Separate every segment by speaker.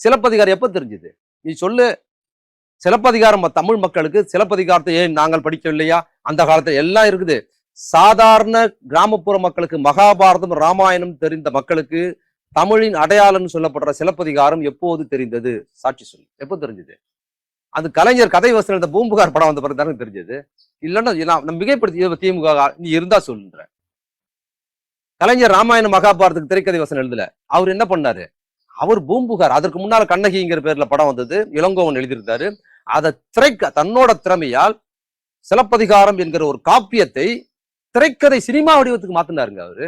Speaker 1: சிலப்பதிகாரம் எப்ப தெரிஞ்சது? நீ சொல்லு. சிலப்பதிகாரம் தமிழ் மக்களுக்கு சிலப்பதிகாரத்தை ஏன் நாங்கள் படிக்கவில்லையா? அந்த காலத்துல எல்லாம் இருக்குது. சாதாரண கிராமப்புற மக்களுக்கு மகாபாரதம் ராமாயணம் தெரிந்த மக்களுக்கு தமிழின் அடையாளம் சொல்லப்படுற சிலப்பதிகாரம் எப்போது தெரிந்தது? சாட்சி சொல்லு. எப்போ தெரிஞ்சது? அது கலைஞர் கதை வசனம் இந்த பூம்புகார் படம் வந்த பிறகு தானே தெரிஞ்சது. இல்லைன்னா நான் மிகைப்படுத்தி திமுக நீ இருந்தா சொல்லுன்ற. கலைஞர் ராமாயண மகாபாரதத்துக்கு திரைக்கதை வசனம் எழுதல. அவர் என்ன பண்ணாரு? அவர் பூம்புகார், அதற்கு முன்னால கண்ணகிங்கிற பேர்ல படம் வந்தது, இளங்கோவன் எழுதியிருந்தாரு. அதை தன்னோட திறமையால் சிலப்பதிகாரம் என்கிற ஒரு காப்பியத்தை திரைக்கதை சினிமா வடிவத்துக்கு மாத்தினாருங்க அவரு.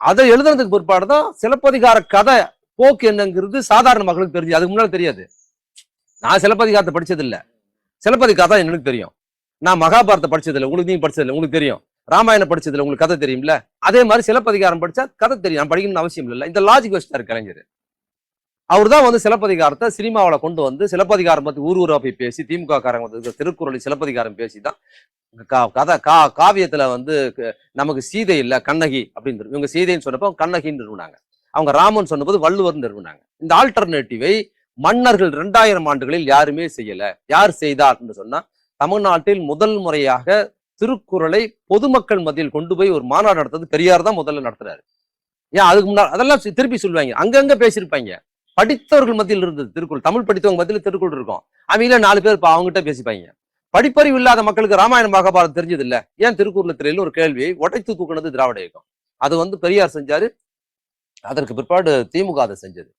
Speaker 1: அதை எழுதுறதுக்கு பிற்பாடுதான் சிலப்பதிகார கதை போக்கு என்னங்கிறது சாதாரண மக்களுக்கு தெரிஞ்சு. அதுக்கு முன்னால தெரியாது. நான் சிலப்பதிகாரத்தை படிச்சது இல்ல. சிலப்பதிகாரம் எனக்கு தெரியும். நான் மகாபாரத்தை படிச்சது இல்லை, உங்களுக்கு நீங்க படிச்சது இல்லை, உங்களுக்கு தெரியும். ராமாயணம் படிச்சது இல்லை, உங்களுக்கு கதை தெரியும்ல. அதே மாதிரி சிலப்பதிகாரம் படிச்சா கதை தெரியும். நான் படிக்கணும்னு அவசியம் இல்லை. இந்த லாஜிக் வச்சுட்டாரு கலைஞர். அவர் தான் வந்து சிலப்பதிகாரத்தை சினிமாவில் கொண்டு வந்து சிலப்பதிகாரம் பத்தி ஊரா போய் பேசி, திமுக காரங்க வந்து திருக்குறளை சிலப்பதிகாரம் பேசிதான் கதை காவியத்துல வந்து நமக்கு சீதை இல்ல கண்ணகி அப்படின்னு இவங்க சீதைன்னு சொன்னப்போ கண்ணகின்னு நிறுவனாங்க. அவங்க ராமன் சொன்னபோது வள்ளுவர் நிறுவனாங்க. இந்த ஆல்டர்னேட்டிவை மன்னர்கள் 2000 ஆண்டுகளில் யாருமே செய்யல. யார் செய்தார் என்று சொன்னா, தமிழ்நாட்டில் முதல் முறையாக திருக்குறளை பொதுமக்கள் மத்தியில் கொண்டு போய் ஒரு மாநாடு நடத்தது பெரியார் தான் முதல்ல நடத்துறாரு. ஏன் அதுக்கு முன்னாடி அதெல்லாம் திருப்பி சொல்லுவாங்க, அங்கங்க பேசியிருப்பாங்க. படித்தவர்கள் மத்தியில் இருந்தது திருக்குறள். தமிழ் படித்தவங்க மத்தியில் திருக்குறள் இருக்கும். அவங்கள 4 பேர் அவங்ககிட்ட பேசிப்பாங்க. படிப்பறிவு இல்லாத மக்களுக்கு ராமாயண மகாபாரதம் தெரிஞ்சது இல்ல. ஏன் திருக்குறள் திரையில ஒரு கேள்வியை உடைத்து தூக்குனது திராவிட இயக்கம். அது வந்து பெரியார் செஞ்சாரு. அதற்கு பிற்பாடு திமுக அதை செஞ்சது.